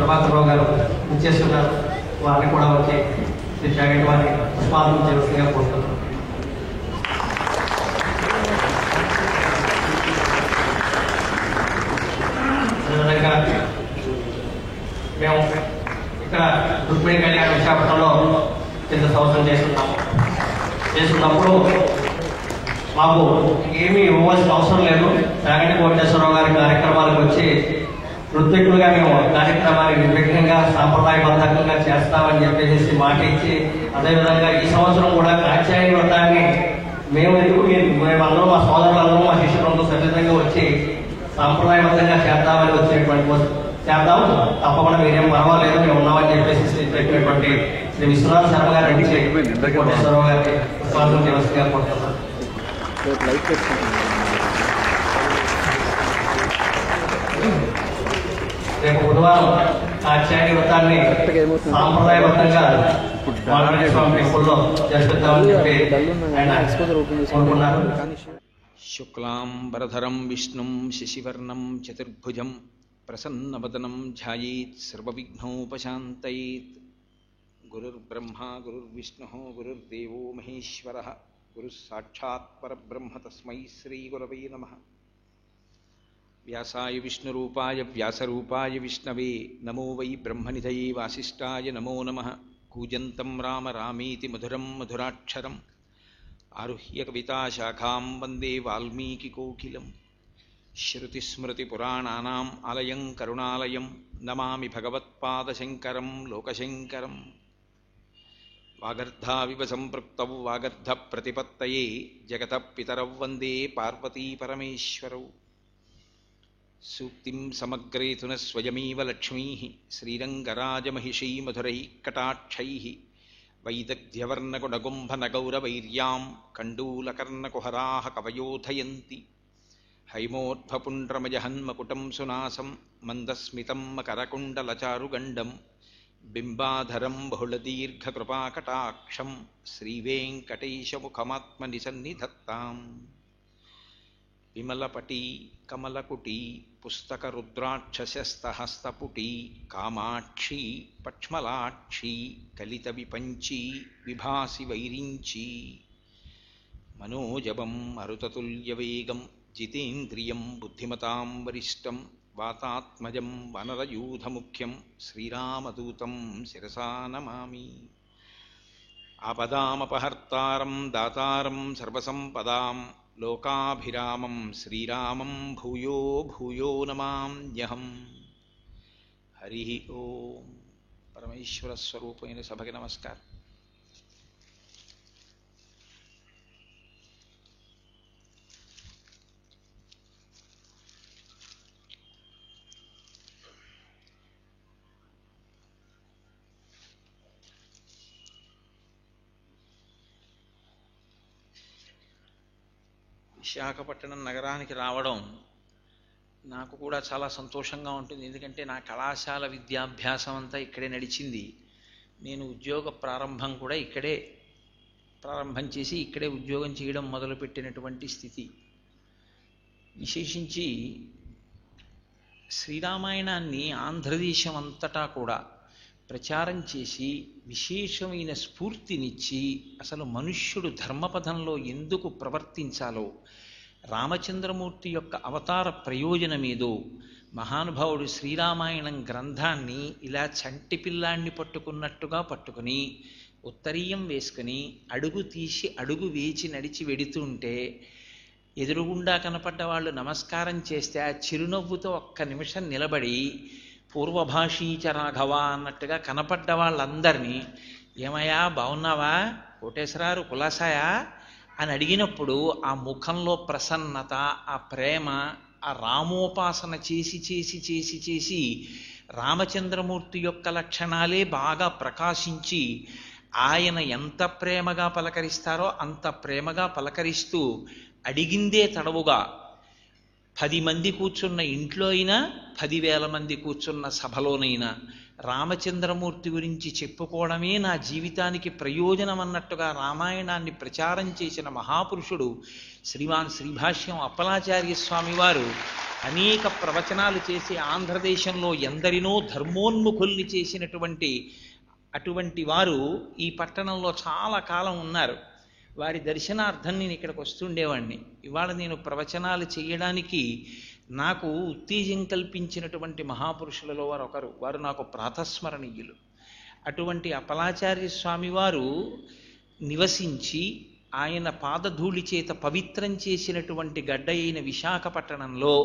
ప్రభాకరరావు గారు ఇచ్చేస్తున్నారు. వారిని కూడా వచ్చి శ్రీ జాగటి వారిని పుష్పాలను చేయాల్సిందిగా కోరుతున్నాను. అదేవిధంగా మేము ఇక్కడ రుక్మిణి కళ్యాణ విశాఖపట్నంలో కింద సంవత్సరం చేస్తున్నప్పుడు మాకు ఏమీ ఇవ్వాల్సిన అవసరం లేదు. జాగటి కోటేశ్వరరావు గారి కార్యక్రమాలకు వచ్చి ఋత్వికులుగా మేము కార్యక్రమాన్ని నిర్విఘ్నంగా సాంప్రదాయబద్ధంగా చేస్తామని చెప్పేసి మాట ఇచ్చి, అదేవిధంగా ఈ సంవత్సరం కూడా కాత్యాయని వ్రతాన్ని మేమందరం మా సోదరులందరూ మా శిష్యులందరూ సన్నిధంగా వచ్చి సాంప్రదాయబద్ధంగా చేద్దామని వచ్చినటువంటి చేద్దాం, తప్పకుండా మీరేం పర్వాలేదు మేము ఉన్నామని చెప్పేసి పెట్టినటువంటి శ్రీ విశ్వనాథ శర్మ గారు కోటేశ్వరరావు గారికి స్వాగతం దివస్గా కోరుతున్నాను. రేపు బుధవారం కాత్యాయని వ్రతాన్ని సాంప్రదాయబద్ధంగా స్వామి టెంపుల్లో జరిపిద్దామని చెప్పి ఆయన కోరుకున్నారు. శుక్లాంబరధరం విష్ణుం శశివర్ణం చతుర్భుజం ప్రసన్నవదనం ధ్యాయేత్ సర్వవిఘ్నోపశాంతయేత్. గురుర్బ్రహ్మా గురుర్విష్ణుః గురుర్దేవో మహేశ్వరః గురుః సాక్షాత్ పరబ్రహ్మ తస్మై శ్రీ గురవే నమః. వ్యాసాయ విష్ణురూపాయ వ్యాసరూపాయ విష్ణవే నమో వై బ్రహ్మనిధయే వాసిష్ఠాయ నమో నమః. కూజంతం రామ రామేతి మధురం మధురాక్షరం ఆరుహ్య కవితాశాఖాం వందే వాల్మీకికోకిలం. శ్రుతిస్మృతిపురాణానాం ఆలయం కరుణాలయం నమామి భగవత్పాదశంకరం లోకశంకరం. వాగర్ధావివ సంపృక్తౌ వాగర్ధప్రతిపత్తయే జగతః పితరౌ వందే పార్వతీపరమేశ్వరౌ. సూక్తిం సమగ్రేతున స్వయమేవ లక్ష్మీః శ్రీరంగరాజమహిషీ మధురైః కటాక్షైః. వైదగ్ధ్యవర్ణకుడగుంభనగౌరవైర్యాం కండూలకర్ణకుహరాः కవయోధయంతి. హైమోర్ధ్వపుండ్రమజహన్మకుటం సునాసం మందస్మితం మకరకుండలచారుగండం బింబాధరం బహుళదీర్ఘకృపాకటాక్షం శ్రీవేంకటేశముఖమాత్మనిసన్నిధత్తాం. విమలపటీ కమలకుటీ పుస్తకరుద్రాక్షసస్తహస్తపుటీ కామాక్షీ పక్ష్మలాక్షీ కలితవిపంచీ విభాసి వైరించీ. మనోజవం మరుతతుల్యవేగం జితేంద్రియం బుద్ధిమతాం వరిష్టం వాతాత్మజం వనరయూధముఖ్యం శ్రీరామదూతం శిరసా నమామి. ఆపదామపహర్తారం దాతారం సర్వసంపదాం లోకాభిరామం శ్రీరామం భూయో భూయో నమామ్యహం. హరి ఓం. పరమేశ్వర స్వరూపమైన సభకి నమస్కారం. విశాఖపట్నం నగరానికి రావడం నాకు కూడా చాలా సంతోషంగా ఉంటుంది. ఎందుకంటే నా కళాశాల విద్యాభ్యాసం అంతా ఇక్కడే నడిచింది. నేను ఉద్యోగ ప్రారంభం కూడా ఇక్కడే ప్రారంభం చేసి ఇక్కడే ఉద్యోగం చేయడం మొదలుపెట్టినటువంటి స్థితి. విశేషించి శ్రీరామాయణాన్ని ఆంధ్రదేశం అంతటా కూడా ప్రచారం చేసి విశేషమైన స్ఫూర్తినిచ్చి అసలు మనుష్యుడు ధర్మపథంలో ఎందుకు ప్రవర్తించాలో, రామచంద్రమూర్తి యొక్క అవతార ప్రయోజనమేదో మహానుభావుడు శ్రీరామాయణం గ్రంథాన్ని ఇలా చంటి పిల్లాన్ని పట్టుకున్నట్టుగా పట్టుకుని ఉత్తరీయం వేసుకుని అడుగు తీసి అడుగు వేచి నడిచి వెడుతుంటే ఎదురుగుండా కనపడ్డ వాళ్ళు నమస్కారం చేస్తే ఆ చిరునవ్వుతో ఒక్క నిమిషం నిలబడి పూర్వభాషీచ రాఘవ అన్నట్టుగా కనపడ్డ వాళ్ళందరినీ ఏమయ్యా బాగున్నావా, కోటేశ్వరారు కులాసాయా అని అడిగినప్పుడు ఆ ముఖంలో ప్రసన్నత, ఆ ప్రేమ, ఆ రామోపాసన చేసి చేసి చేసి చేసి రామచంద్రమూర్తి యొక్క లక్షణాలే బాగా ప్రకాశించి ఆయన ఎంత ప్రేమగా పలకరిస్తారో అంత ప్రేమగా పలకరిస్తూ అడిగిందే తడవుగా 10 మంది కూర్చున్న ఇంట్లో అయినా 10,000 మంది కూర్చున్న సభలోనైనా రామచంద్రమూర్తి గురించి చెప్పుకోవడమే నా జీవితానికి ప్రయోజనం అన్నట్టుగా రామాయణాన్ని ప్రచారం చేసిన మహాపురుషుడు శ్రీమాన్ శ్రీభాష్యం అప్పలాచార్య స్వామి వారు అనేక ప్రవచనాలు చేసి ఆంధ్రదేశంలో ఎందరినో ధర్మోన్ముఖుల్ని చేసినటువంటి అటువంటి వారు ఈ పట్టణంలో చాలా కాలం ఉన్నారు. వారి దర్శనార్థం నేను ఇక్కడికి వస్తుండేవాడిని. ఇవాళ నేను ప్రవచనాలు చేయడానికి నాకు ఉత్తేజం కల్పించినటువంటి మహాపురుషులలో వారు ఒకరు. వారు నాకు ప్రాతస్మరణీయులు. అటువంటి అప్పలాచార్య స్వామి వారు నివసించి ఆయన పాదధూళి చేత పవిత్రం చేసినటువంటి గడ్డ అయిన విశాఖపట్టణంలో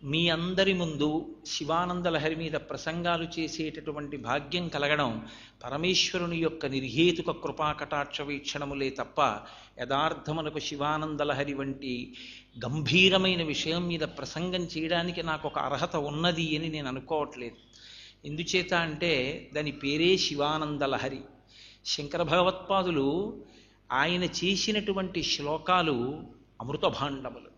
మీ అందరి ముందు శివానందలహరి మీద ప్రసంగాలు చేసేటటువంటి భాగ్యం కలగడం పరమేశ్వరుని యొక్క నిర్హేతుక కృపాకటాక్ష వీక్షణములే తప్ప యథార్థమునకు శివానందలహరి వంటి గంభీరమైన విషయం మీద ప్రసంగం చేయడానికి నాకు ఒక అర్హత ఉన్నది అని నేను అనుకోవట్లేదు. ఎందుచేత అంటే దాని పేరే శివానందలహరి. శంకర భగవత్పాదులు ఆయన చేసినటువంటి శ్లోకాలు అమృత భాండములు.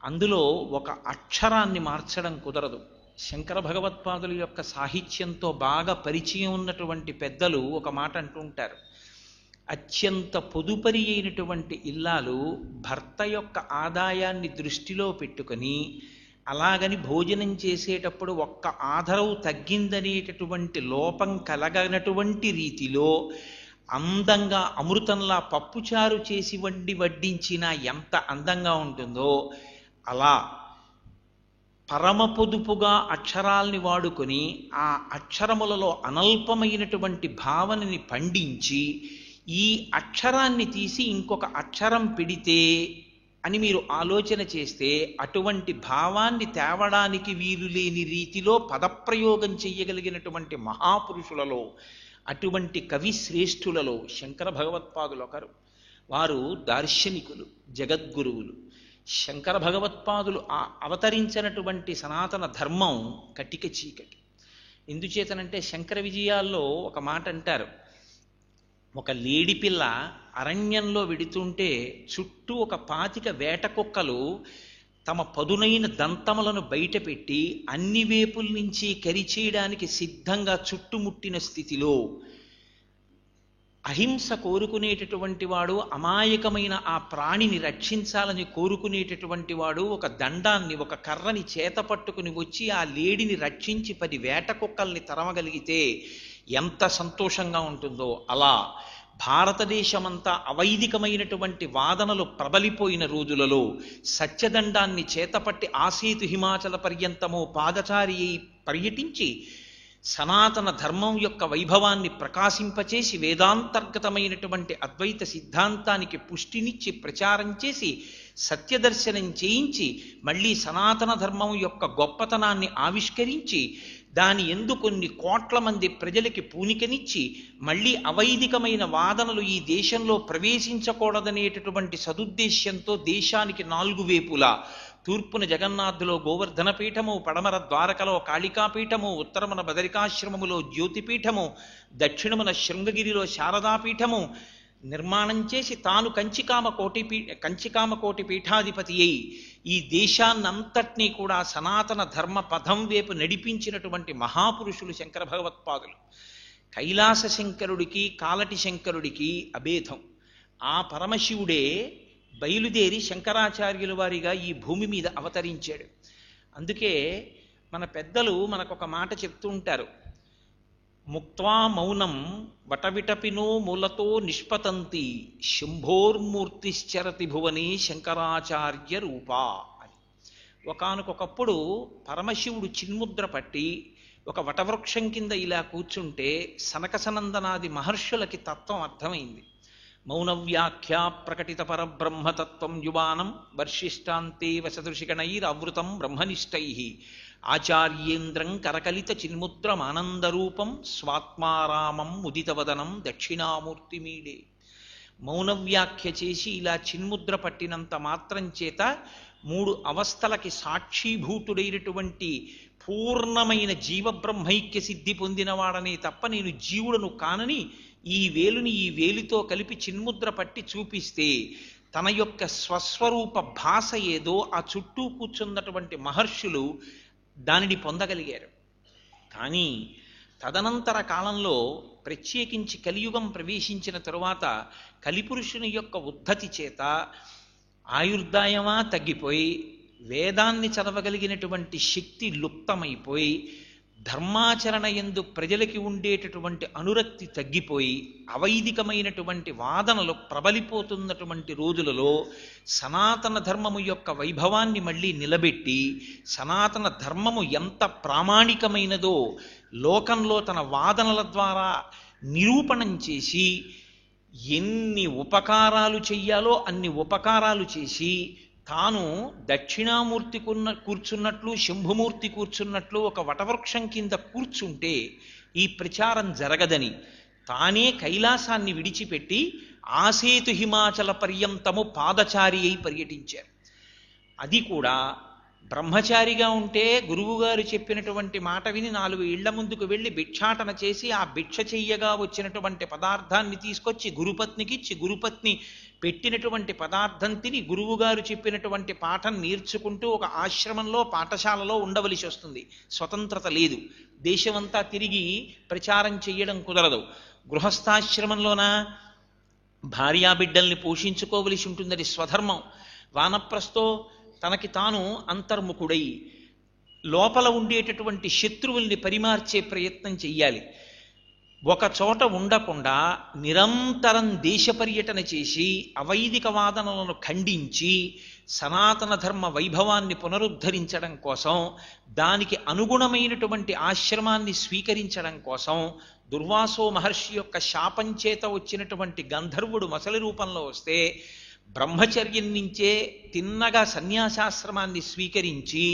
అందులో ఒక అక్షరాన్ని మార్చడం కుదరదు. శంకర భగవత్పాదుల యొక్క సాహిత్యంతో బాగా పరిచయం ఉన్నటువంటి పెద్దలు ఒక మాట అంటుంటారు, అత్యంత పొదుపరి అయినటువంటి ఇల్లాలు భర్త యొక్క ఆదాయాన్ని దృష్టిలో పెట్టుకొని అలాగని భోజనం చేసేటప్పుడు ఒక్క ఆధరవు తగ్గిందనేటటువంటి లోపం కలగనటువంటి రీతిలో అందంగా అమృతంలా పప్పుచారు చేసి వడ్డించినా ఎంత అందంగా ఉంటుందో అలా పరమ పొదుపుగా అక్షరాల్ని వాడుకొని ఆ అక్షరములలో అనల్పమైనటువంటి భావనని పండించి ఈ అక్షరాన్ని తీసి ఇంకొక అక్షరం పెడితే అని మీరు ఆలోచన చేస్తే అటువంటి భావాన్ని తేవడానికి వీలు లేని రీతిలో పదప్రయోగం చెయ్యగలిగినటువంటి మహాపురుషులలో, అటువంటి కవి శ్రేష్ఠులలో శంకర భగవత్పాదులు ఒకరు. వారు దార్శనికులు, జగద్గురువులు. శంకర భగవత్పాదులు అవతరించినటువంటి సనాతన ధర్మం కటిక చీకటి. ఎందుచేతనంటే శంకర విజయాల్లో ఒక మాట అంటారు, ఒక లేడిపిల్ల అరణ్యంలో వెడుతుంటే చుట్టూ ఒక 25 వేట కుక్కలు తమ పదునైన దంతములను బయటపెట్టి అన్ని వేపుల నుంచి కరిచేయడానికి సిద్ధంగా చుట్టుముట్టిన స్థితిలో అహింస కోరుకునేటటువంటి వాడు, అమాయకమైన ఆ ప్రాణిని రక్షించాలని కోరుకునేటటువంటి వాడు ఒక దండాన్ని, ఒక కర్రని చేత పట్టుకుని వచ్చి ఆ లేడిని రక్షించి 10 వేట కుక్కల్ని తరమగలిగితే ఎంత సంతోషంగా ఉంటుందో, అలా భారతదేశమంతా అవైదికమైనటువంటి వాదనలు ప్రబలిపోయిన రోజులలో సత్యదండాన్ని చేతపట్టి ఆసేతు హిమాచల పర్యంతము పాదచారి పర్యటించి సనాతన ధర్మం యొక్క వైభవాన్ని ప్రకాశింపచేసి వేదాంతర్గతమైనటువంటి అద్వైత సిద్ధాంతానికి పుష్టినిచ్చి ప్రచారం చేసి సత్యదర్శనం చేయించి మళ్ళీ సనాతన ధర్మం యొక్క గొప్పతనాన్ని ఆవిష్కరించి దాని యందు కొన్ని కోట్ల మంది ప్రజలకి పూనికనిచ్చి మళ్ళీ అవైదికమైన వాదనలు ఈ దేశంలో ప్రవేశించకూడదనేటటువంటి సదుద్దేశ్యంతో దేశానికి 4 వేపులా తూర్పున జగన్నాథులో గోవర్ధన పీఠము, పడమర ద్వారకలో కాళికాపీఠము, ఉత్తరమున బదరికాశ్రమములో జ్యోతిపీఠము, దక్షిణమున శృంగగిరిలో శారదాపీఠము నిర్మాణం చేసి తాను కంచికామకోటి పీఠాధిపతి అయి ఈ దేశాన్నంతటినీ కూడా సనాతన ధర్మ పదం వైపు నడిపించినటువంటి మహాపురుషులు శంకర భగవత్పాదులు. కైలాస శంకరుడికి కాలటి శంకరుడికి అభేదం. ఆ పరమశివుడే బయలుదేరి శంకరాచార్యుల వారిగా ఈ భూమి మీద అవతరించాడు. అందుకే మన పెద్దలు మనకొక మాట చెప్తూ ఉంటారు, ముక్త్వా మౌనం వటవిటపినో మూలతో నిష్పతంతి శంభోర్మూర్తిశ్చరతి భువని శంకరాచార్య రూపా అని. ఒకానొకప్పుడు పరమశివుడు చిన్ముద్ర పట్టి ఒక వటవృక్షం కింద ఇలా కూర్చుంటే సనకసనందనాది మహర్షులకి తత్వం అర్థమైంది. మౌనవ్యాఖ్యా ప్రకటిత పరబ్రహ్మతత్వం యువానం వర్షిష్టాంతే వసదృషిగణైరవృతం బ్రహ్మనిష్టై ఆచార్యేంద్రం కరకలిత చిన్ముద్రమానందరూపం స్వాత్మారామం ముదితవదనం దక్షిణామూర్తిమీడే. మౌనవ్యాఖ్య చేసి ఇలా చిన్ముద్ర పట్టినంత మాత్రం చేత 3 అవస్థలకి సాక్షీభూతుడైనటువంటి పూర్ణమైన జీవబ్రహ్మైక్య సిద్ధి పొందినవాడనే తప్ప నేను జీవుడను కానని ఈ వేలుని ఈ వేలితో కలిపి చిన్ముద్ర పట్టి చూపిస్తే తన యొక్క స్వస్వరూప భాష ఏదో ఆ చుట్టూ కూర్చున్నటువంటి మహర్షులు దానిని పొందగలిగారు. కానీ తదనంతర కాలంలో ప్రత్యేకించి కలియుగం ప్రవేశించిన తరువాత కలిపురుషుని యొక్క ఉద్ధతి చేత ఆయుర్దాయమా తగ్గిపోయి వేదాన్ని చదవగలిగినటువంటి శక్తి లుప్తమైపోయి ధర్మాచరణ యందు ప్రజలకి ఉండేటటువంటి అనురక్తి తగ్గిపోయి అవైదికమైనటువంటి వాదనలు ప్రబలిపోతున్నటువంటి రోజులలో సనాతన ధర్మము యొక్క వైభవాన్ని మళ్ళీ నిలబెట్టి సనాతన ధర్మము ఎంత ప్రామాణికమైనదో లోకంలో తన వాదనల ద్వారా నిరూపణం చేసి ఎన్ని ఉపకారాలు చెయ్యాలో అన్ని ఉపకారాలు చేసి తాను దక్షిణామూర్తి కూర్చున్నట్లు శంభుమూర్తి కూర్చున్నట్లు ఒక వటవృక్షం కింద కూర్చుంటే ఈ ప్రచారం జరగదని తానే కైలాసాన్ని విడిచిపెట్టి ఆసేతు హిమాచల పర్యంతము పాదచారి అయి పర్యటించారు. అది కూడా బ్రహ్మచారిగా ఉంటే గురువుగారు చెప్పినటువంటి మాట విని 4 ఇళ్ల ముందుకు వెళ్ళి భిక్షాటన చేసి ఆ భిక్ష చెయ్యగా వచ్చినటువంటి పదార్థాన్ని తీసుకొచ్చి గురుపత్నికి ఇచ్చి గురుపత్ని పెట్టినటువంటి పదార్థం తిని గురువుగారు చెప్పినటువంటి పాఠం నేర్చుకుంటూ ఒక ఆశ్రమంలో పాఠశాలలో ఉండవలసి వస్తుంది. స్వతంత్రత లేదు. దేశమంతా తిరిగి ప్రచారం చెయ్యడం కుదరదు. గృహస్థాశ్రమంలోన భార్యాబిడ్డల్ని పోషించుకోవలసి ఉంటుందని స్వధర్మం. వానప్రస్థో తనకి తాను అంతర్ముఖుడై లోపల ఉండేటటువంటి శత్రువుల్ని పరిమార్చే ప్రయత్నం చెయ్యాలి. ఒక చోట ఉండకుండా నిరంతరం దేశ పర్యటన చేసి అవైదిక వాదనలను ఖండించి సనాతన ధర్మ వైభవాన్ని పునరుద్ధరించడం కోసం దానికి అనుగుణమైనటువంటి ఆశ్రమాన్ని స్వీకరించడం కోసం దుర్వాసో మహర్షి యొక్క శాపం చేత వచ్చినటువంటి గంధర్వుడు మొసలి రూపంలో వస్తే బ్రహ్మచర్యం నుంచే తిన్నగా సన్యాసాశ్రమాన్ని స్వీకరించి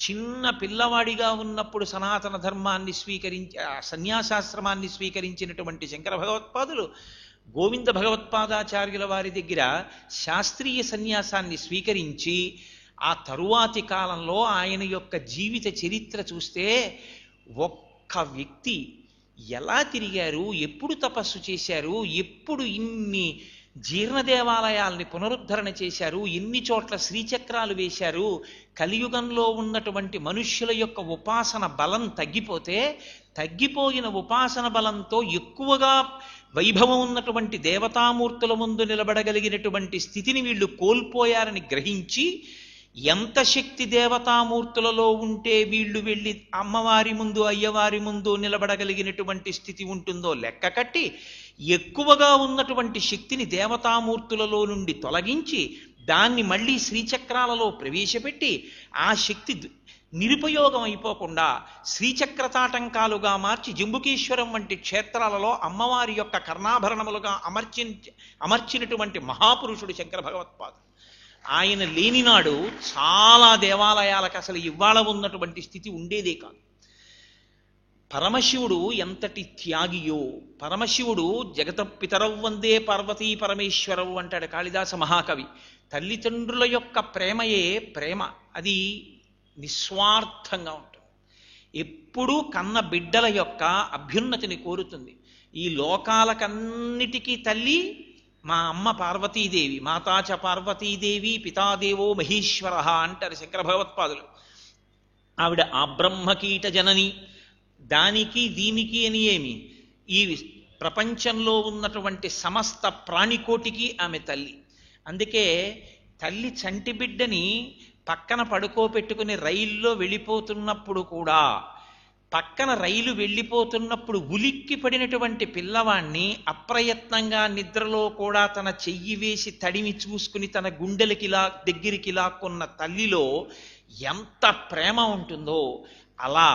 చిన్న పిల్లవాడిగా ఉన్నప్పుడు సనాతన ధర్మాన్ని సన్యాసాశ్రమాన్ని స్వీకరించినటువంటి శంకర భగవత్పాదులు గోవింద భగవత్పాదాచార్యుల వారి దగ్గర శాస్త్రీయ సన్యాసాన్ని స్వీకరించి ఆ తరువాతి కాలంలో ఆయన యొక్క జీవిత చరిత్ర చూస్తే ఒక్క వ్యక్తి ఎలా తిరిగారు, ఎప్పుడు తపస్సు చేశారు, ఎప్పుడు ఇన్ని జీర్ణ దేవాలయాల్ని పునరుద్ధరణ చేశారు, ఎన్ని చోట్ల శ్రీచక్రాలు వేశారు. కలియుగంలో ఉన్నటువంటి మనుష్యుల యొక్క ఉపాసన బలం తగ్గిపోతే తగ్గిపోయిన ఉపాసన బలంతో ఎక్కువగా వైభవం ఉన్నటువంటి దేవతామూర్తుల ముందు నిలబడగలిగినటువంటి స్థితిని వీళ్ళు కోల్పోయారని గ్రహించి ఎంత శక్తి దేవతామూర్తులలో ఉంటే వీళ్ళు వెళ్ళి అమ్మవారి ముందు అయ్యవారి ముందు నిలబడగలిగినటువంటి స్థితి ఉంటుందో లెక్క కట్టి ఎక్కువగా ఉన్నటువంటి శక్తిని దేవతామూర్తులలో నుండి తొలగించి దాన్ని మళ్ళీ శ్రీచక్రాలలో ప్రవేశపెట్టి ఆ శక్తి నిరుపయోగం అయిపోకుండా శ్రీచక్రతాటంకాలుగా మార్చి జంబుకేశ్వరం వంటి క్షేత్రాలలో అమ్మవారి యొక్క కర్ణాభరణములుగా అమర్చినటువంటి మహాపురుషుడు శంకర భగవత్పాదుడు. ఆయన లేనినాడు చాలా దేవాలయాలకు అసలు ఇవాళ ఉన్నటువంటి స్థితి ఉండేదే కాదు. పరమశివుడు ఎంతటి త్యాగియో, పరమశివుడు జగత పితరవు వందే పార్వతీ పరమేశ్వరవు అంటాడు కాళిదాస మహాకవి. తల్లిదండ్రుల యొక్క ప్రేమయే ప్రేమ, అది నిస్వార్థంగా ఉంటుంది. ఎప్పుడూ కన్న బిడ్డల యొక్క అభ్యున్నతిని కోరుతుంది. ఈ లోకాలకన్నిటికీ తల్లి మా అమ్మ పార్వతీదేవి, మాతాచ పార్వతీదేవి పితాదేవో మహేశ్వర అంటారు శంకర భగవత్పాదులు. ఆవిడ ఆ బ్రహ్మకీట జనని. దానికి దీనికి అని ఏమి, ఈ ప్రపంచంలో ఉన్నటువంటి సమస్త ప్రాణికోటికి ఆమె తల్లి. అందుకే తల్లి చంటి బిడ్డని పక్కన పడుకోబెట్టుకుని రైల్లో వెళ్ళిపోతున్నప్పుడు కూడా, పక్కన రైలు వెళ్ళిపోతున్నప్పుడు ఉలిక్కి పడినటువంటి పిల్లవాణ్ణి అప్రయత్నంగా నిద్రలో కూడా తన చెయ్యి వేసి తడిమి చూసుకుని తన గుండెలకి దగ్గరికి లాక్కున్న తల్లిలో ఎంత ప్రేమ ఉంటుందో, అలా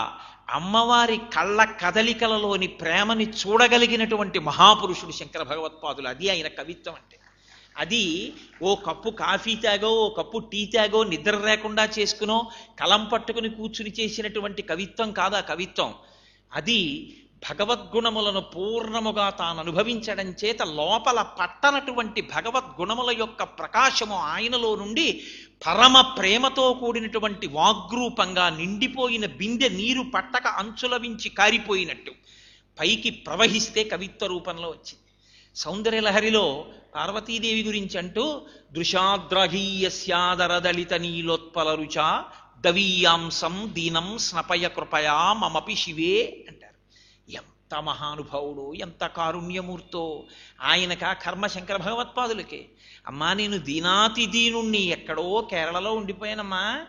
అమ్మవారి కళ్ళ కదలికలలోని ప్రేమని చూడగలిగినటువంటి మహాపురుషుడు శంకర భగవత్పాదులు. అది ఆయన కవిత్వం అంటే. అది ఓ కప్పు కాఫీ తాగో, ఓ కప్పు టీ తాగో, నిద్ర లేకుండా చేసుకునో, కలం పట్టుకుని కూర్చుని చేసినటువంటి కవిత్వం కాదా కవిత్వం. అది భగవద్గుణములను పూర్ణముగా తాను అనుభవించడం చేత లోపల పట్టనటువంటి భగవద్గుణముల యొక్క ప్రకాశము ఆయనలో నుండి పరమ ప్రేమతో కూడినటువంటి వాగ్రూపంగా నిండిపోయిన బిందె నీరు పట్టక అంచుల వించి కారిపోయినట్టు పైకి ప్రవహిస్తే కవిత్వ రూపంలో వచ్చింది. సౌందర్యలహరిలో పార్వతీదేవి గురించి అంటూ దృశాద్రహీయస్యాదరదళిత నీలోత్పల రుచ దవీయాంసం దీనం స్నపయ కృపయా మమపి శివే అంటారు. ఎంత మహానుభావుడు, ఎంత కారుణ్యమూర్తో! ఆయనక కర్మ శంకర భగవత్పాదులకే. అమ్మా నేను దీనాతి దీనుణ్ణి, ఎక్కడో కేరళలో ఉండిపోయానమ్మా,